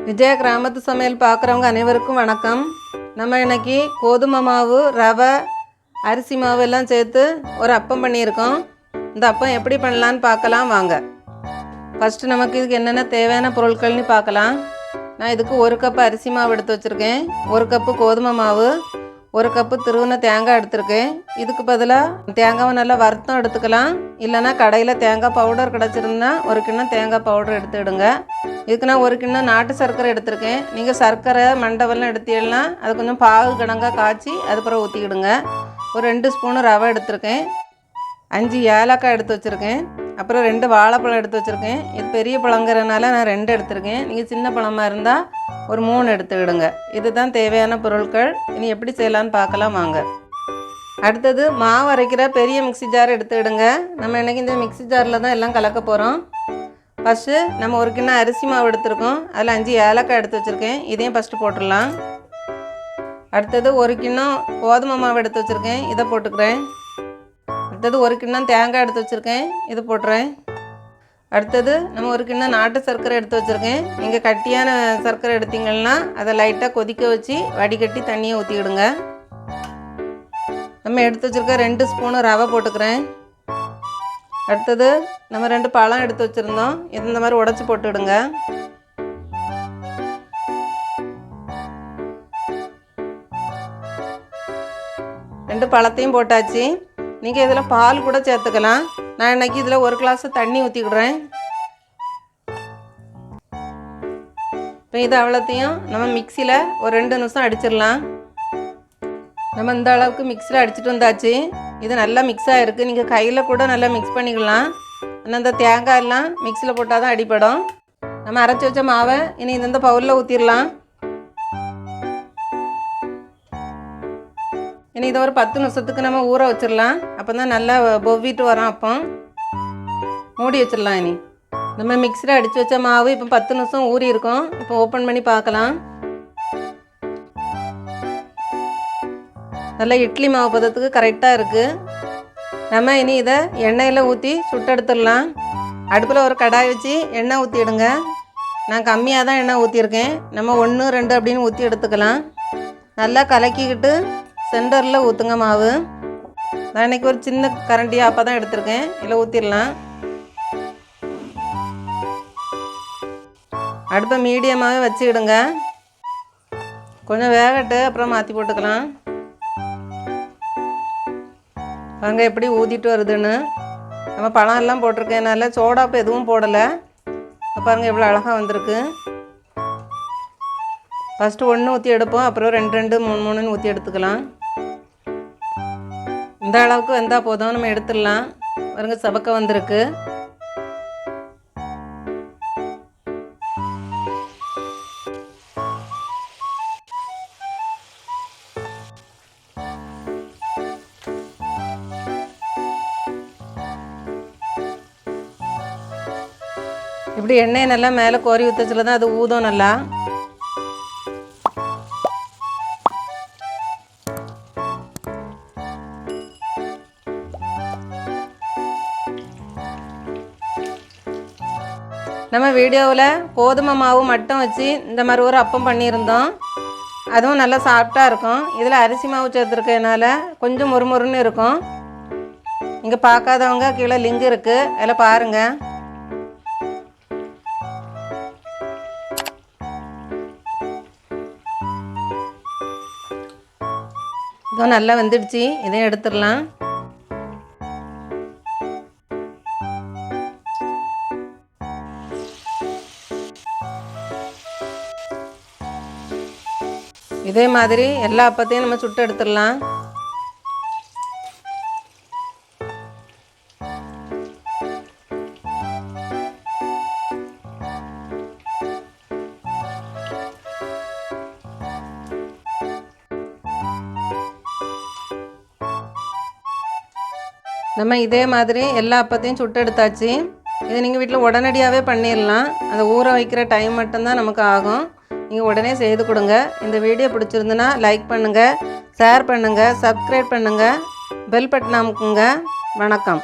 விஜய கிராமத்து சமையல் பார்க்குறவங்க அனைவருக்கும் வணக்கம். நம்ம இன்னைக்கு கோதுமை மாவு, ரவை, அரிசி மாவு எல்லாம் சேர்த்து ஒரு அப்பம் பண்ணியிருக்கோம். இந்த அப்பம் எப்படி பண்ணலான்னு பார்க்கலாம் வாங்க. ஃபஸ்ட்டு நமக்கு இதுக்கு என்னென்ன தேவையான பொருட்கள்னு பார்க்கலாம். நான் இதுக்கு 1 கப் அரிசி மாவு எடுத்து வச்சுருக்கேன், 1 கப்பு கோதுமை மாவு, 1 கப்பு திருவின தேங்காய் எடுத்திருக்கேன். இதுக்கு பதிலாக தேங்காவை நல்லா வறுத்தம் எடுத்துக்கலாம், இல்லைனா கடையில் தேங்காய் பவுடர் கிடச்சிருந்தா 1 கிண்ணம் தேங்காய் பவுடர் எடுத்துக்கிடுங்க. இதுக்கு நான் 1 கிண்ணம் நாட்டு சர்க்கரை எடுத்திருக்கேன். நீங்கள் சர்க்கரை மண்டவெல்லாம் எடுத்தீங்கன்னா அது கொஞ்சம் பாகு கணங்காக காய்ச்சி அதுக்கப்புறம் ஊற்றிக்கிடுங்க. ஒரு 2 ஸ்பூனு ரவை எடுத்திருக்கேன், 5 ஏலக்காய் எடுத்து வச்சுருக்கேன், அப்புறம் 2 வாழைப்பழம் எடுத்து வச்சுருக்கேன். இது பெரிய பழங்கிறனால நான் 2 எடுத்திருக்கேன். நீங்கள் சின்ன பழமாக இருந்தால் ஒரு 3 எடுத்துக்கிடுங்க. இதுதான் தேவையான பொருட்கள். இனி எப்படி செய்யலான்னு பார்க்கலாம் வாங்க. அடுத்தது மாவு அரைக்கிற பெரிய மிக்ஸி ஜார் எடுத்துக்கிடுங்க. நம்ம இன்றைக்கி இந்த மிக்ஸி ஜாரில் தான் எல்லாம் கலக்க போகிறோம். ஃபஸ்ட்டு நம்ம 1 கிண்ணம் அரிசி மாவு எடுத்துருக்கோம், அதில் 5 ஏலக்காய் எடுத்து வச்சுருக்கேன். இதையும் ஃபஸ்ட்டு போட்டுடலாம். அடுத்தது 1 கிண்ணம் கோதுமை மாவு எடுத்து வச்சுருக்கேன், இதை போட்டுக்கிறேன். அடுத்தது 1 கிண்ணம் தேங்காய் எடுத்து வச்சுருக்கேன், இது போட்டுறேன். அடுத்தது நம்ம 1 கிண்ணம் நாட்டு சர்க்கரை எடுத்து வச்சுருக்கேன். நீங்கள் கட்டியான சர்க்கரை எடுத்தீங்கன்னா அதை லைட்டாக கொதிக்க வச்சு வடிகட்டி தண்ணியை ஊற்றிக்கிடுங்க. நம்ம எடுத்து வச்சுருக்க 2 ஸ்பூனு ரவை போட்டுக்கிறேன். அடுத்தது நம்ம 2 பழம் எடுத்து வச்சுருந்தோம், இது இந்த மாதிரி உடச்சி போட்டுவிடுங்க. ரெண்டு பழத்தையும் போட்டாச்சு. நீங்கள் இதில் பால் கூட சேர்த்துக்கலாம். நான் இன்றைக்கி இதில் 1 கிளாஸ் தண்ணி ஊற்றிக்கிடுறேன். இப்போ இது அவ்வளோத்தையும் நம்ம மிக்சியில் ஒரு 2 நிமிஷம் அடிச்சிடலாம். நம்ம இந்த அளவுக்கு மிக்சியில் அடிச்சுட்டு வந்தாச்சு. இது நல்லா மிக்ஸாக இருக்குது. நீங்கள் கையில் கூட நல்லா மிக்ஸ் பண்ணிக்கலாம். ஆனால் இந்த தேங்காய் எல்லாம் மிக்சியில் போட்டால் தான் அடிப்படும். நம்ம அரைச்சி வச்ச மாவை இனி இந்த பவுலில் ஊற்றிடலாம். இனி இதை ஒரு 10 நிமிஷத்துக்கு நம்ம ஊற வச்சிடலாம். அப்போ தான் நல்லா பொவ்விட்டு வரோம். அப்போ மூடி வச்சிடலாம். இனி நம்ம மிக்சியில் அடித்து வச்ச மாவு இப்போ 10 நிமிஷம் ஊறி இருக்கும். இப்போ ஓப்பன் பண்ணி பார்க்கலாம். நல்லா இட்லி மாவு பதத்துக்கு கரெக்டாக இருக்குது. நம்ம இனி இதை எண்ணெயில் ஊற்றி சுட்டெடுத்துடலாம். அடுப்பில் ஒரு கடாய் வச்சு எண்ணெய் ஊற்றிடுங்க. நான் கம்மியாக தான் எண்ணெய் ஊற்றிருக்கேன். நம்ம 1, 2 அப்படின்னு ஊற்றி எடுத்துக்கலாம். நல்லா கலக்கிக்கிட்டு சென்டரில் ஊற்றுங்க மாவு. நான் இன்றைக்கி ஒரு சின்ன கரண்டியாக அப்போ தான் எடுத்திருக்கேன், இதில் ஊற்றிடலாம். அடுப்பை மீடியமாகவே வச்சுக்கிடுங்க. கொஞ்சம் வேகட்டு, அப்புறம் மாற்றி போட்டுக்கலாம். பாருங்க எப்படி ஊற்றிட்டு வருதுன்னு. நம்ம பழம் எல்லாம் போட்டிருக்கேனால சோடாப்பு எதுவும் போடலை. பாருங்க எவ்வளோ அழகாக வந்திருக்கு. ஃபஸ்ட்டு 1 ஊற்றி எடுப்போம், அப்புறம் 2, 2, 3, 3ன்னு ஊற்றி எடுத்துக்கலாம். இந்த அளவுக்கு வெந்தால் போதும், நம்ம எடுத்துடலாம். பாருங்க சபக்க வந்திருக்கு. இப்படி எண்ணெயை நல்லா மேலே கோரி ஊற்றச்சில் தான் அது ஊதும் நல்லா. நம்ம வீடியோவில் கோதுமை மாவு மட்டும் வச்சு இந்த மாதிரி ஒரு அப்பம் பண்ணியிருந்தோம். அதுவும் நல்லா சாஃப்டாக இருக்கும். இதில் அரிசி மாவு சேர்த்துருக்கனால கொஞ்சம் முறுமுறுன்னு இருக்கும். இங்கே பார்க்காதவங்க கீழே லிங்க் இருக்குது, அதில் பாருங்கள். இதுவும் நல்லா வெந்துடுச்சு. இதையும் எடுத்துடலாம். இதே மாதிரி எல்லா அப்பத்தையும் நம்ம சுட்டு எடுத்துடலாம். நம்ம இதே மாதிரி எல்லா அப்பத்தையும் சுட்டு எடுத்தாச்சு. இது நீங்கள் வீட்டில் உடனடியாகவே பண்ணிடலாம். அந்த ஊற வைக்கிற டைம் மட்டும்தான் நமக்கு ஆகும். நீங்கள் உடனே செய்து கொடுங்க. இந்த வீடியோ பிடிச்சிருந்துன்னா லைக் பண்ணுங்கள், ஷேர் பண்ணுங்கள், சப்ஸ்கிரைப் பண்ணுங்கள், பெல் பட்டன் அமுக்குங்க. வணக்கம்.